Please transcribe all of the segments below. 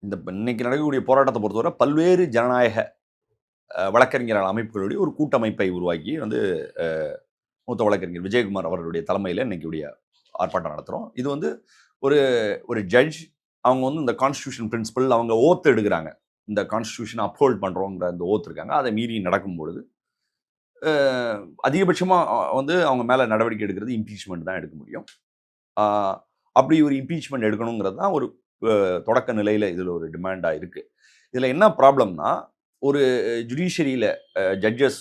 இன்னைக்கு நடக்கக்கூடிய போராட்டத்தை பொறுத்தவரை பல்வேறு ஜனநாயக வழக்கறிஞர் அமைப்புகளுடைய ஒரு கூட்டமைப்பை உருவாக்கி மூத்த வழக்கறிஞர் விஜயகுமார் அவர்களுடைய தலைமையில் இன்னைக்குடைய ஆர்ப்பாட்டம் நடத்துகிறோம். இது ஒரு ஒரு ஜட்ஜ் அவங்க இந்த கான்ஸ்டியூஷன் பிரின்சிபல் அவங்க ஓத்து எடுக்கிறாங்க. இந்த கான்ஸ்டியூஷன் அப்ஹோல்ட் பண்ணுறோங்கிற அந்த ஓத்து இருக்காங்க. அதை மீறி நடக்கும் பொழுது அதிகபட்சமாக அவங்க மேலே நடவடிக்கை எடுக்கிறது இம்பீச்மெண்ட் தான் எடுக்க முடியும். அப்படி ஒரு இம்பீச்மெண்ட் எடுக்கணுங்கிறது தான் ஒரு தொடக்க நிலையில் இதில் ஒரு டிமாண்டாக இருக்குது. இதில் என்ன ப்ராப்ளம்னா, ஒரு ஜுடிஷியரியில் ஜட்ஜஸ்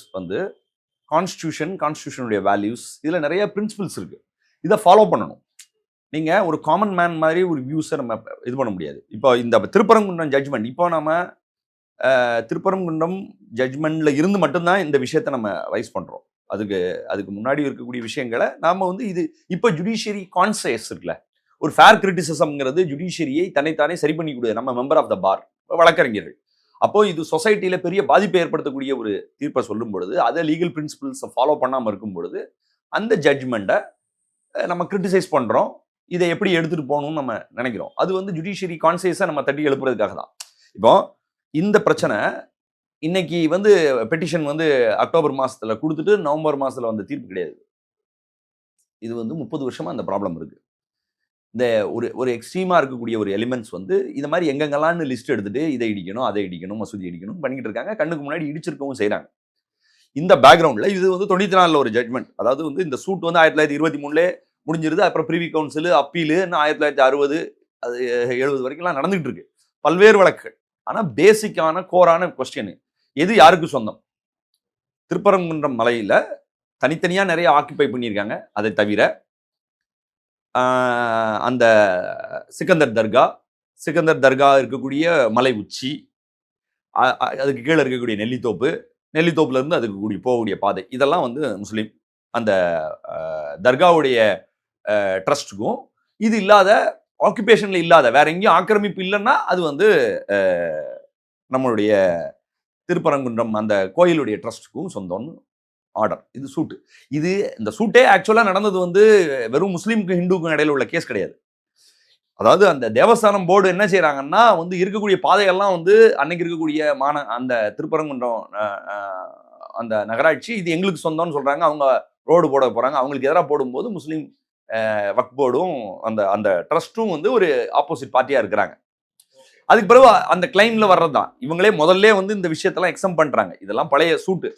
கான்ஸ்டியூஷனுடைய வேல்யூஸ் இதில் நிறைய பிரின்சிபிள்ஸ் இருக்குது. இதை ஃபாலோ பண்ணணும். நீங்கள் ஒரு காமன் மேன் மாதிரி ஒரு வியூஸை நம்ம இது பண்ண முடியாது. இப்போ இந்த திருப்பரங்குன்றம் ஜட்ஜ்மெண்ட், இப்போ நம்ம திருப்பரங்குன்றம் ஜட்ஜ்மெண்ட்டில் இருந்து மட்டும்தான் இந்த விஷயத்தை நம்ம ரைஸ் பண்ணுறோம். அதுக்கு முன்னாடி இருக்கக்கூடிய விஷயங்களை நாம் இது இப்போ ஜுடிஷியரி கான்சியஸ் இருக்குல்ல, ஒரு ஃபேர் கிரிட்டிசிசம்ங்கிறது ஜுடிஷியரியை தன்னைத்தானே சரி பண்ணி கொடுக்குது. நம்ம மெம்பர் ஆஃப் த பார் வழக்கறிஞர்கள். அப்போ இது சொசைட்டியில் பெரிய பாதிப்பை ஏற்படுத்தக்கூடிய ஒரு தீர்ப்பை சொல்லும் பொழுது, அதை லீகல் பிரின்சிபிள்ஸை ஃபாலோ பண்ணாமல் இருக்கும் பொழுது அந்த ஜட்ஜ்மெண்ட்டை நம்ம கிரிட்டிசைஸ் பண்ணுறோம். இதை எப்படி எடுத்துகிட்டு போகணும்னு நம்ம நினைக்கிறோம். அது ஜுடிஷியரி கான்சியஸை நம்ம தட்டி எழுப்புறதுக்காக தான். இப்போ இந்த பிரச்சனை இன்னைக்கு பெட்டிஷன் அக்டோபர் மாதத்தில் கொடுத்துட்டு நவம்பர் மாதத்தில் வந்த தீர்ப்பு கிடையாது. இது 30 வருஷமாக அந்த ப்ராப்ளம் இருக்குது. இந்த ஒரு எக்ஸ்ட்ரீமாக இருக்கக்கூடிய ஒரு எலிமெண்ட்ஸ் இது மாதிரி எங்கெங்கெல்லாம் லிஸ்ட் எடுத்துட்டு இதை இடிக்கணும், அதை இடிக்கணும், மசூதி இடிக்கணும் பண்ணிக்கிட்டு இருக்காங்க. கண்ணுக்கு முன்னாடி இடிச்சிருக்கவும் செய்கிறாங்க. இந்த பேக்ரவுண்டில் இது 94 ஒரு ஜட்மெண்ட். அதாவது இந்த சூட் 1923 முடிஞ்சிருது. அப்புறம் பிரிவி கவுன்சில், அப்பீலு 1960 அது 70 வரைக்கும்லாம் நடந்துகிட்டு இருக்கு. பல்வேறு வழக்குகள். ஆனால் பேசிக்கான கோரான கொஸ்டின், எது யாருக்கு சொந்தம்? திருப்பரங்குன்றம் மலையில் தனித்தனியாக நிறைய ஆக்கிபை பண்ணியிருக்காங்க. அதை தவிர அந்த சிக்கந்தர் தர்கா இருக்கக்கூடிய மலை உச்சி, அதுக்கு கீழே இருக்கக்கூடிய நெல்லித்தோப்புல இருந்து அதுக்கு போகக்கூடிய பாதை, இதெல்லாம் முஸ்லீம். அந்த தர்காவுடைய ட்ரஸ்ட்டுக்கும் இது இல்லாத, ஆக்குபேஷன்ல இல்லாத, வேற எங்கேயும் ஆக்கிரமிப்பு இல்லைன்னா அது நம்மளுடைய திருப்பரங்குன்றம் அந்த கோயிலுடைய ட்ரஸ்ட்டுக்கும் சொந்தம்னு ஆர்டர். இது சூட்டு. இந்த சூட்டே ஆக்சுவலா நடந்தது வெறும் முஸ்லீமுக்கும் ஹிந்துக்கும் இடையில உள்ள கேஸ் கிடையாது. அதாவது அந்த தேவஸ்தானம் போர்டு என்ன செய்யறாங்கன்னா, இருக்கக்கூடிய பாதையெல்லாம் அன்னைக்கு இருக்கக்கூடிய அந்த திருப்பரங்குன்றம் அந்த நகராட்சி இது எங்களுக்கு சொந்தம்னு சொல்றாங்க. அவங்க ரோடு போட போறாங்க. அவங்களுக்கு எதிராக போடும்போது முஸ்லீம் வக்ஃப் போர்டும் அந்த ட்ரஸ்ட்டும் ஒரு ஆப்போசிட் பார்ட்டியா இருக்கிறாங்க. அதுக்கு பிறகு அந்த கிளைம்ல வர்றதுதான். இவங்களே முதல்ல இந்த விஷயத்தெல்லாம் எக்ஸம் பண்றாங்க. இதெல்லாம் பழைய சூட்டு.